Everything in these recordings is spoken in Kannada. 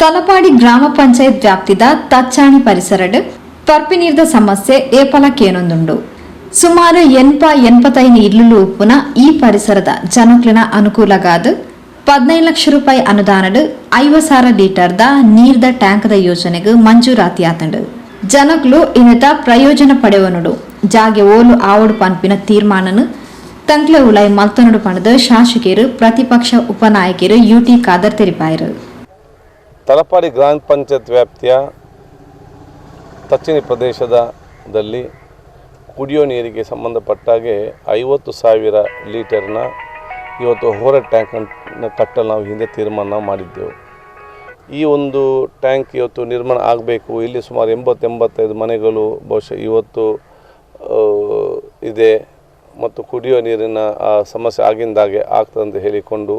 ತಲಪಾಡಿ ಗ್ರಾಮ ಪಂಚಾಯತ್ ವ್ಯಾಪ್ತಿದ ತಚ್ಚಾಣಿ ಪರಿಸರಡ್ ಪರ್ಪಿ ನೀರಿದ ಸಮಸ್ಯೆ ಏಪಲಕ್ಕೇನೊಂದುಂಡು. ಸುಮಾರು 85 ಇಲ್ಲು ಉಪ್ಪುನ ಈ ಪರಿಸರದ ಜನಕ್ಲಿನ ಅನುಕೂಲಗಾದ 15 ಲಕ್ಷ ರೂಪಾಯಿ ಅನುದಾನಡ್ 50,000 ಲೀಟರ್ದ ನೀರ್ದ ಟ್ಯಾಂಕ್ದ ಯೋಜನೆಗೆ ಮಂಜೂರಾತಿ ಆತಂಡು. ಜನಕ್ಲು ಇನ್ನತ ಪ್ರಯೋಜನ ಪಡೆವನುಡು ಜಾಗೆ ಓಲು ಆವಡು ಪನ್ಪಿನ ತೀರ್ಮಾನನು ತಂಕ್ಲೆ ಉಲಾಯಿ ಮಲ್ತನುಡು ಪಣದ ಶಾಸಕರು ಪ್ರತಿಪಕ್ಷ ಉಪನಾಯಕರು ಯುಟಿ ಖಾದರ್ ತೆರಿಪಾಯರು. ತಲಪಾಡಿ ಗ್ರಾಮ ಪಂಚಾಯತ್ ವ್ಯಾಪ್ತಿಯ ತಚ್ಚಿನ ಪ್ರದೇಶದಲ್ಲಿ ಕುಡಿಯೋ ನೀರಿಗೆ ಸಂಬಂಧಪಟ್ಟಾಗೆ 50,000 ಲೀಟರ್ನ ಇವತ್ತು ಹೋರ ಟ್ಯಾಂಕನ್ನು ಕಟ್ಟಲು ನಾವು ಹಿಂದೆ ತೀರ್ಮಾನ ಮಾಡಿದ್ದೆವು. ಈ ಒಂದು ಟ್ಯಾಂಕ್ ಇವತ್ತು ನಿರ್ಮಾಣ ಆಗಬೇಕು. ಇಲ್ಲಿ ಸುಮಾರು 80-85 ಮನೆಗಳು ಬಹುಶಃ ಇವತ್ತು ಇದೆ ಮತ್ತು ಕುಡಿಯೋ ನೀರಿನ ಸಮಸ್ಯೆ ಆಗಿಂದಾಗೆ ಆಗ್ತದಂತ ಹೇಳಿಕೊಂಡು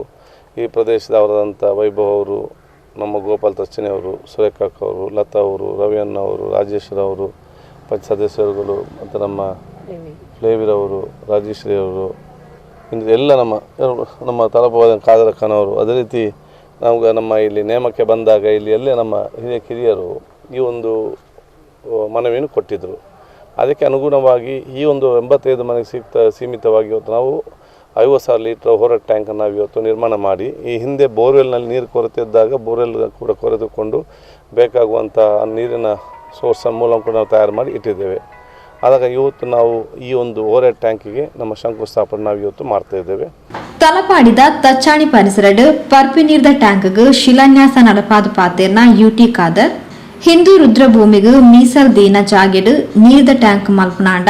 ಈ ಪ್ರದೇಶದವರಾದಂಥ ವೈಭವ್ ಅವರು, ನಮ್ಮ ಗೋಪಾಲ್ ತರ್ಚನೆ ಅವರು, ಸುರೇಖಾಕ್ ಅವರು, ಲತಾ ಅವರು, ರವಿಯಣ್ಣ ಅವರು, ರಾಜೇಶ್ವರವರು, ಸದಸ್ಯರುಗಳು ಮತ್ತು ನಮ್ಮ ಫ್ಲೇವಿರವರು, ರಾಜೇಶ್ವರಿ ಅವರು, ಇಂದು ಎಲ್ಲ ನಮ್ಮ ತಲಪಾದ ಖಾದರ್ ಖಾನವರು, ಅದೇ ರೀತಿ ನಮ್ಗೆ ನಮ್ಮ ಇಲ್ಲಿ ನೇಮಕ್ಕೆ ಬಂದಾಗ ಇಲ್ಲಿ ಎಲ್ಲೇ ನಮ್ಮ ಹಿರಿಯ ಕಿರಿಯರು ಈ ಒಂದು ಮನವಿಯನ್ನು ಕೊಟ್ಟಿದ್ದರು. ಅದಕ್ಕೆ ಅನುಗುಣವಾಗಿ ಈ ಒಂದು 85 ಮನೆಗೆ ಸೀಮಿತವಾಗಿ ಇವತ್ತು ನಾವು 50,000 ಲೀಟರ್ ಹೊರ ಟ್ಯಾಂಕನ್ನು ನಾವು ಇವತ್ತು ನಿರ್ಮಾಣ ಮಾಡಿ, ಈ ಹಿಂದೆ ಬೋರ್ವೆಲ್ನಲ್ಲಿ ನೀರು ಕೊರತೆ ಇದ್ದಾಗ ಬೋರ್ವೆಲ್ ಕೂಡ ಕೊರೆದುಕೊಂಡು ಬೇಕಾಗುವಂಥ ನೀರಿನ ಸೋರ್ಸ್ ಮೂಲಕ ಕೂಡ ನಾವು ತಯಾರು ಮಾಡಿ ಇಟ್ಟಿದ್ದೇವೆ. ಆದಾಗ ಇವತ್ತು ನಾವು ಈ ಒಂದು ಓರೆ ಟ್ಯಾಂಕಿಗೆ ನಮ್ಮ ಶಂಕುಸ್ಥಾಪನೆ ನಾವು ಇವತ್ತು ಮಾಡ್ತಾ ಇದ್ದೇವೆ. ತಲಪಾಡಿದ ತಚ್ಚಾಣಿ ಪರಿಸರಡ್ ಪರ್ಪಿ ನೀರ್ದ ಟ್ಯಾಂಕ್ಗೆ ಶಿಲಾನ್ಯಾಸ ನಡಪಾದ ಪಾತೆರ್ನ ಯುಟಿ ಖಾದರ್ ಹಿಂದೂ ರುದ್ರಭೂಮಿಗೆ ಮೀಸಲ್ ದೀನ ಜಾಗೆಡ್ ನೀರ್ದ ಟ್ಯಾಂಕ್ ಮಲ್ಪನಾಂಡ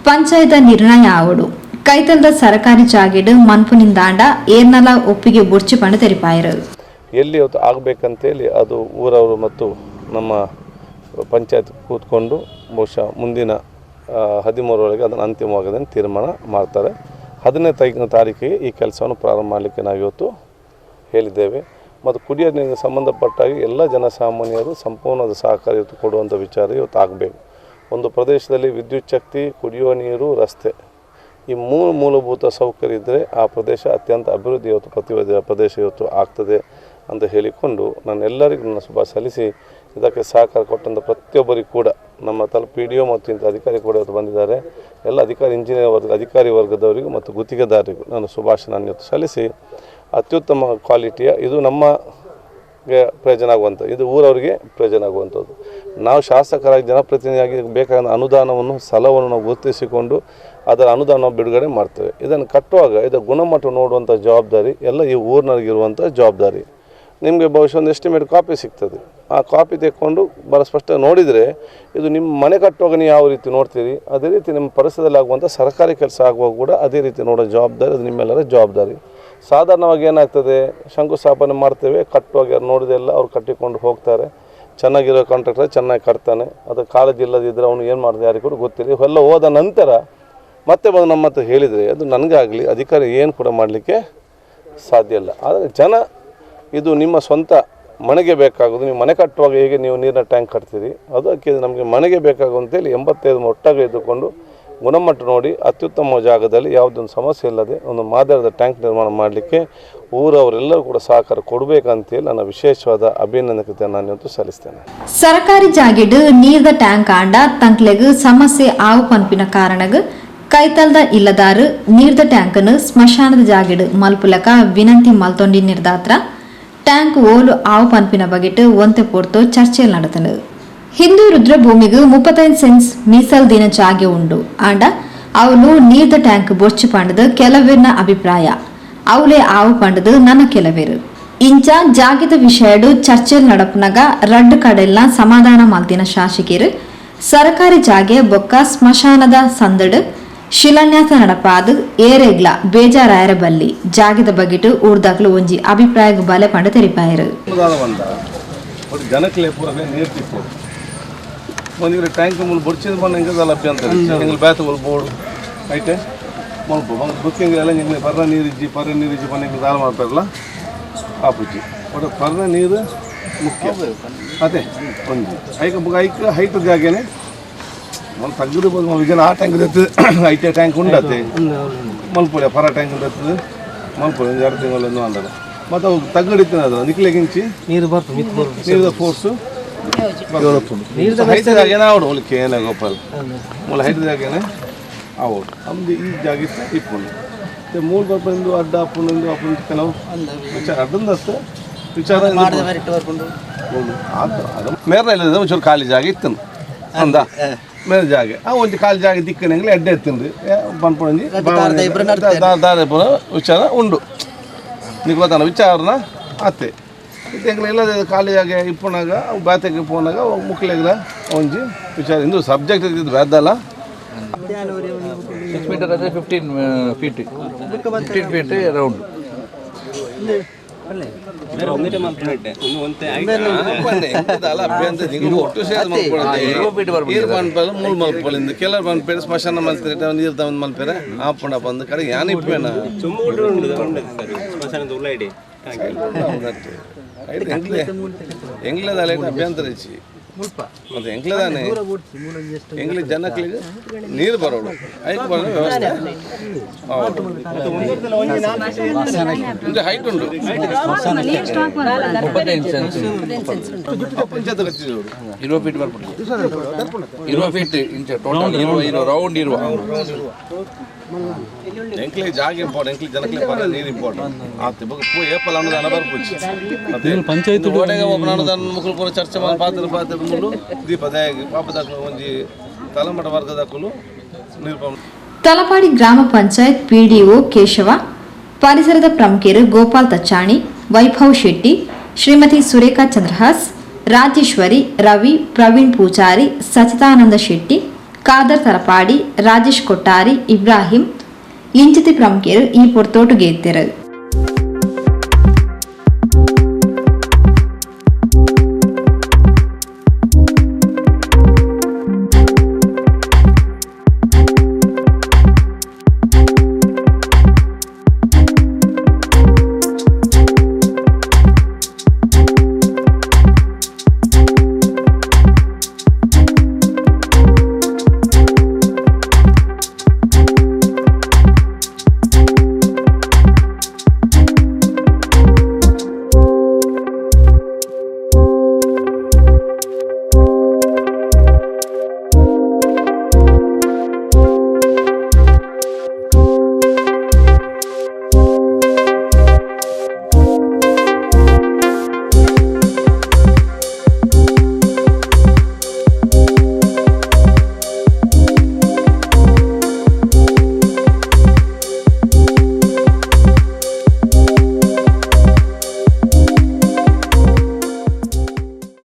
ಪಂಚಾಯತ ನಿರ್ಣಯ ಆವಡು ಕೈತಲ್ದ ಸರ್ಕಾರಿ ಜಾಗೆಡ್ ಮನ್ಪುನಿಂದಾಂಡ ಏರ್ನಲ ಒಪ್ಪಿಗೆ ಬುರ್ಚಿ ಪಂಡ ತೆರಿಪಾಯರು. ಎಲ್ಲಿ ಇವತ್ತು ಆಗಬೇಕಂತೇಳಿ ಅದು ಊರವರು ಮತ್ತು ನಮ್ಮ ಪಂಚಾಯತ್ ಕೂತ್ಕೊಂಡು ಬಹುಶಃ ಮುಂದಿನ 13 ಅದನ್ನು ಅಂತಿಮವಾಗದಂತೆ ತೀರ್ಮಾನ ಮಾಡ್ತಾರೆ. 15ನೇ ತಾರೀಕಿಗೆ ಈ ಕೆಲಸವನ್ನು ಪ್ರಾರಂಭ ಮಾಡಲಿಕ್ಕೆ ನಾವು ಇವತ್ತು ಹೇಳಿದ್ದೇವೆ. ಮತ್ತು ಕುಡಿಯೋ ನೀರಿಗೆ ಸಂಬಂಧಪಟ್ಟಾಗಿ ಎಲ್ಲ ಜನಸಾಮಾನ್ಯರು ಸಂಪೂರ್ಣವಾದ ಸಹಕಾರ ಇವತ್ತು ಕೊಡುವಂಥ ವಿಚಾರ ಇವತ್ತು ಆಗಬೇಕು. ಒಂದು ಪ್ರದೇಶದಲ್ಲಿ ವಿದ್ಯುತ್ ಶಕ್ತಿ, ಕುಡಿಯುವ ನೀರು, ರಸ್ತೆ ಈ 3 ಮೂಲಭೂತ ಸೌಕರ್ಯ ಇದ್ದರೆ ಆ ಪ್ರದೇಶ ಅತ್ಯಂತ ಅಭಿವೃದ್ಧಿ ಇವತ್ತು ಪ್ರದೇಶ ಇವತ್ತು ಆಗ್ತದೆ ಅಂತ ಹೇಳಿಕೊಂಡು ನಾನು ಎಲ್ಲರಿಗೂ ನನ್ನ ಶುಭ ಸಲ್ಲಿಸಿ ಇದಕ್ಕೆ ಸಹಕಾರ ಕೊಟ್ಟಂಥ ಪ್ರತಿಯೊಬ್ಬರಿಗೂ ಕೂಡ ನಮ್ಮ PDO ಮತ್ತು ಇಂಥ ಅಧಿಕಾರಿ ಕೂಡ ಇವತ್ತು ಬಂದಿದ್ದಾರೆ. ಎಲ್ಲ ಇಂಜಿನಿಯರ್ ಅಧಿಕಾರಿ ವರ್ಗದವರಿಗೂ ಮತ್ತು ಗುತ್ತಿಗೆದಾರರಿಗೂ ನಾನು ಶುಭಾಶಯವನ್ನು ಇವತ್ತು ಸಲ್ಲಿಸಿ ಅತ್ಯುತ್ತಮ ಕ್ವಾಲಿಟಿಯ ಇದು ನಮಗೆ ಪ್ರಯೋಜನ ಆಗುವಂಥ, ಇದು ಊರವರಿಗೆ ಪ್ರಯೋಜನ ಆಗುವಂಥದ್ದು. ನಾವು ಶಾಸಕರಾಗಿ ಜನಪ್ರತಿನಿಧಿಯಾಗಿ ಬೇಕಾದ ಅನುದಾನವನ್ನು ಸ್ಥಳವನ್ನು ನಾವು ಗುರುತಿಸಿಕೊಂಡು ಅದರ ಅನುದಾನ ಬಿಡುಗಡೆ ಮಾಡ್ತೇವೆ. ಇದನ್ನು ಕಟ್ಟುವಾಗ ಇದರ ಗುಣಮಟ್ಟ ನೋಡುವಂಥ ಜವಾಬ್ದಾರಿ ಎಲ್ಲ ಈ ಊರಿನಲ್ಲಿರುವಂಥ ಜವಾಬ್ದಾರಿ. ನಿಮಗೆ ಬಹುಶಃ ಒಂದು ಎಸ್ಟಿಮೇಟ್ ಕಾಪಿ ಸಿಗ್ತದೆ. ಆ ಕಾಪಿ ತೆಕ್ಕೊಂಡು ಭಾಳ ಸ್ಪಷ್ಟ ನೋಡಿದರೆ ಇದು ನಿಮ್ಮ ಮನೆ ಕಟ್ಟುವಾಗ ನೀವು ಯಾವ ರೀತಿ ನೋಡ್ತೀರಿ ಅದೇ ರೀತಿ ನಿಮ್ಮ ಪರಿಸರದಲ್ಲಿ ಆಗುವಂಥ ಸರ್ಕಾರಿ ಕೆಲಸ ಆಗುವಾಗ ಕೂಡ ಅದೇ ರೀತಿ ನೋಡೋ ಜವಾಬ್ದಾರಿ ಅದು ನಿಮ್ಮೆಲ್ಲರ ಜವಾಬ್ದಾರಿ. ಸಾಧಾರಣವಾಗಿ ಏನಾಗ್ತದೆ, ಶಂಕುಸ್ಥಾಪನೆ ಮಾಡ್ತೇವೆ, ಕಟ್ಟುವಾಗ ಯಾರು ನೋಡಿದೆಲ್ಲ ಅವ್ರು ಕಟ್ಟಿಕೊಂಡು ಹೋಗ್ತಾರೆ. ಚೆನ್ನಾಗಿರೋ ಕಾಂಟ್ರಾಕ್ಟರ್ ಚೆನ್ನಾಗಿ ಕಟ್ತಾನೆ, ಅದು ಕಾಲೇಜ್ ಇಲ್ಲದಿದ್ದರೆ ಅವನು ಏನು ಮಾಡ್ತಾರೆ ಯಾರಿಗೂ ಕೂಡ ಗೊತ್ತಿಲ್ಲ. ಇವೆಲ್ಲ ಹೋದ ನಂತರ ಮತ್ತೆ ಬಂದು ನಮ್ಮ ಹತ್ರ ಹೇಳಿದರೆ ಅದು ನನಗಾಗಲಿ ಅಧಿಕಾರಿ ಏನು ಕೂಡ ಮಾಡಲಿಕ್ಕೆ ಸಾಧ್ಯ ಇಲ್ಲ. ಆದರೆ ಜನ ಇದು ನಿಮ್ಮ ಸ್ವಂತ ಮನೆಗೆ ಬೇಕಾಗೋದು. ನೀವು ಮನೆ ಕಟ್ಟುವಾಗ ಹೇಗೆ ನೀವು ನೀರಿನ ಟ್ಯಾಂಕ್ ಕಟ್ತೀರಿ ಅದಕ್ಕೆ ನಮಗೆ ಮನೆಗೆ ಬೇಕಾಗುವಂತೇಳಿ 85 ಒಟ್ಟಾಗಿ ಇದ್ದುಕೊಂಡು ಗುಣಮಟ್ಟ ನೋಡಿ ಅತ್ಯುತ್ತಮ ಜಾಗದಲ್ಲಿ ಯಾವುದೊಂದು ಸಮಸ್ಯೆ ಇಲ್ಲದೆ ಒಂದು ಮಾದರಿದ ಟ್ಯಾಂಕ್ ನಿರ್ಮಾಣ ಮಾಡಲಿಕ್ಕೆ ಊರವರೆಲ್ಲರೂ ಕೂಡ ಸಹಕಾರ ಕೊಡಬೇಕಂತೇಳಿ ನನ್ನ ವಿಶೇಷವಾದ ಅಭಿನಂದನೆ ನಾನು ಇವತ್ತು ಸಲ್ಲಿಸ್ತೇನೆ. ಸರ್ಕಾರಿ ಜಾಗೆಡ್ ನೀರ್ದ ಟ್ಯಾಂಕ್ ಆಂಡ ತಂಕ್ಲೆಗ್ ಸಮಸ್ಯೆ ಆವು ಪನ್ಪಿನ ಕಾರಣಗ್ ಕೈತಲ್ದ ಇಲ್ಲದಾರು ನೀರ್ದ ಟ್ಯಾಂಕನ್ನು ಸ್ಮಶಾನದ ಜಾಗೆಡ್ ಮಲ್ಪುಲಕ ವಿನಂತಿ ಮಲ್ತೊಂಡಿ ನಿರ್ದಾತ್ರ ಟ್ಯಾಂಕ್ ಓಲು ಆವು ಪನ್ಪಿನ ಬಗೆಟ್ ಒಂತೆ ಪೋರ್ತು ಚರ್ಚೆಯಲ್ಲಿ ನಡೆತನು. ಹಿಂದೂ ರುದ್ರಭೂಮಿಗೆ 35 ಸೆನ್ಸ್ ಮೀಸಲ್ ದಿನ ಜಾಗೆ ಉಂಡು ಆಂಡ ಅವಳು ನೀರ್ದ ಟ್ಯಾಂಕ್ ಬೊಚ್ಚು ಪಂಡದು ಕೆಲವೇರ್ನ ಅಭಿಪ್ರಾಯ ಅವಳೇ ಆವು ಪಂಡದು ನನ್ನ ಕೆಲವೇರು ಇಂಚ ಜಾಗೆದ ವಿಷಯಡು ಚರ್ಚೆಲ್ ನಡಪನಾಗ ರಡ್ಡು ಕಡೆಲ್ನ ಸಮಾಧಾನ ಮಲ್ತಿನ ಶಾಸಕರು ಸರ್ಕಾರಿ ಜಾಗೆ ಬೊಕ್ಕ ಸ್ಮಶಾನದ ಸಂದಡ್ ಶಿಲಾನ್ಯಾಸ ನಡಪಾದು ಏರೆಗ್ಲ ಬೇಜಾರಾಯರ ಬಲ್ಲಿ ಜಾಗೆದ ಬಗೆಟ್ ಊರ್ದಾಗ್ಲು ಒಂಜಿ ಅಭಿಪ್ರಾಯ ಬಲೆ ಪಂಡ ತೆರಿಪಾಯರು. ಒಂದು ಟ್ಯಾಂಕ್ ಮುಲ್ ಬುಡ್ಚಿದ ಬಂದು ಹೆಂಗೆ ಲಭ್ಯ ಅಂತ ಹೆಂಗೆ ಬ್ಯಾತ್ ಬೋರ್ಡು ಐತೆ ಮಲ್ಪ ಬುಕ್ಕಿಂಗ್ ಎಲ್ಲ ಹೆಂಗೆ ಪರ್ರ ನೀರಿಜ್ಜಿ ಬಂದು ಹೆಂಗೆ ದಾಳ ಮಾಡ್ತಾರಲ್ಲ ಆ ಪೂಜಿ ಒಟ್ಟು ಪರ್ರ ನೀರು ಮುಖ್ಯ. ಅದೇ ಒಂದು ಐಕ ಹೈಟ್ ಜಾಗೇನೆ మన తగ్గుడు విజయన ఆ ట్యాంక్ తెచ్చు అయితే ట్యాంక్ ఉండదు మల్పుడే పర ట్యాంక్ తెచ్చు మల్పుడే 2 ತಿಂಗಳು ಅಂದಲ್ಲ ಮತ್ತು ಅವು ತಗ್ಗಡಿತ್ತಿನ ಅದು ನಿಕ್ಲೆಗಿಂಚಿ ನೀರು ಬರ್ತದೆ ನೀರದ ಫೋರ್ಸು ಹೈಟ್ದಾಗೇನೆ ಆವಡು ಒಲಿಕೆ ಏನೇ ಗೋಪಾಲ್ ಮೂಲ ಹೈಟ್ದಾಗೇನೆ ಆವಡು ನಮ್ದು ಈ ಜಾಗ ಇಪ್ಪುಂಡು ಮೂಲ ಬರ್ಬಂದು ಅಡ್ಡ ಅಪ್ಪುಂಡು ಅಪ್ಪುಂಡು ಕೆಲವು ವಿಚಾರ ಅಡ್ಡಂದಸ್ತು ವಿಚಾರ ಮೇರೆ ಇಲ್ಲದ ಒಂಚೂರು ಖಾಲಿ ಜಾಗ ಇತ್ತು ಅಂದ ಮೇರೆ ಜಾಗ ಒಂದು ಖಾಲಿ ಜಾಗ ದಿಕ್ಕನಂಗ್ಲಿ ಅಡ್ಡ ಎತ್ತಿಂದು ಪನ್ಪುಣಂಜಿ ದಾರಿ ಪುರ ವಿಚಾರ ಉಂಡು నీకు ಗೊತ್ತಾನ ವಿಚಾರನ ಆತೆ ಇದು ಎಲ್ಲ ಖಾಲಿ ಜಾಗ ಇಪ್ಪುನಾಗ ಬಾತೆಗೆ ಪೋನಾಗ ಮುಕ್ಲೆಗ್ಲ ಒಂಜಿ ವಿಚಾರ ಇಂದು ಸಬ್ಜೆಕ್ಟ್ ಇದ್ದಿದ್ದು ಬೇದಲ್ಲ 6 ಮೀಟರ್ ಅಂದರೆ 15 ಫೀಟ್ 15 ಫೀಟ್ ರೌಂಡ್ ಕೆಲವು ಮಲ್ಪೇರೆ ಸ್ಮಶಾನ ಮಲ್ಪೇರೆ ನೀರು ತಗೊಂಡು ಮಲ್ಪೇರೆ ಆಪುಂಡ ಬಂದು ಕಡೆ ಯಾನ್ ಇಪ್ಪೇನ ಎಂಗ್ಲದ ಅಭ್ಯಂತರ ಇಚ್ಚಿ ಮತ್ತೆ ಎಂಗ್ಲದಾನೆ ಎಂಗ್ಲ ಜನಕ್ಲಿಗೆ ನೀರು ಬರೋಡು ಐಕ್ ಬರೋ ವ್ಯವಸ್ಥೆ ಹೈಟ್ ಉಂಟು ಪಂಚಾಯತ್ ಕಚ್ಚಿದವರು 20 ಫೀಟ್ ಬರ್ಬೋದು 20 ಫೀಟ್ ಇಂಚ ಟೋಟಲ್ ಇರೋ ರೌಂಡ್ ಇರುವ ಎಂಕ್ಲೆ ಜಾಗ ಇಂಪಾರ್ಟೆಂಟ್ ಎಂಕ್ಲೆ ಜನಕ್ಲೆ ಬರ ನೀರು ಇಂಪಾರ್ಟೆಂಟ್ ಆತ ಬಗ ಪೋ ಏಪಲ್ ಅನ್ನೋದನ್ನ ಬರ್ಪುಚ್ಚಿ ಮತ್ತೆ ಪಂಚಾಯತ್ ಒಡೆಗೆ ಒಬ್ಬ ಅನ್ನೋದನ್ನ ಮುಖಲು ಪೂರ ಚರ್ಚೆ ಮಾಡಿ ಪಾತ್ರ ಮುಳ್ಳು ದೀಪದಾಯ ಪಾಪದಾಕಲು ಒಂಜಿ ತಲಮಠ ವರ್ಗದಾಕಲು ನಿರ್ಪಮ ತಲಪಾಡಿ ಗ್ರಾಮ ಪಂಚಾಯತ್ ಪಿಡಿಒ ಕೇಶವ, ಪರಿಸರದ ಪ್ರಮುಖರು ಗೋಪಾಲ್ ತಚ್ಚಾಣಿ, ವೈಭವ್ ಶೆಟ್ಟಿ, ಶ್ರೀಮತಿ ಸುರೇಖಾ ಚಂದ್ರಹಾಸ್, ರಾಜೇಶ್ವರಿ, ರವಿ, ಪ್ರವೀಣ್ ಪೂಜಾರಿ, ಸಚಿದಾನಂದ ಶೆಟ್ಟಿ, ಖಾದರ್ ತಲಪಾಡಿ, ರಾಜೇಶ್ ಕೊಟ್ಟಾರಿ, ಇಬ್ರಾಹಿಂ ಇಂಚಿತಿ ಪ್ರಮುಖರು ಈ ಪೊರ್ತೋಟು ಗೆದ್ದರು.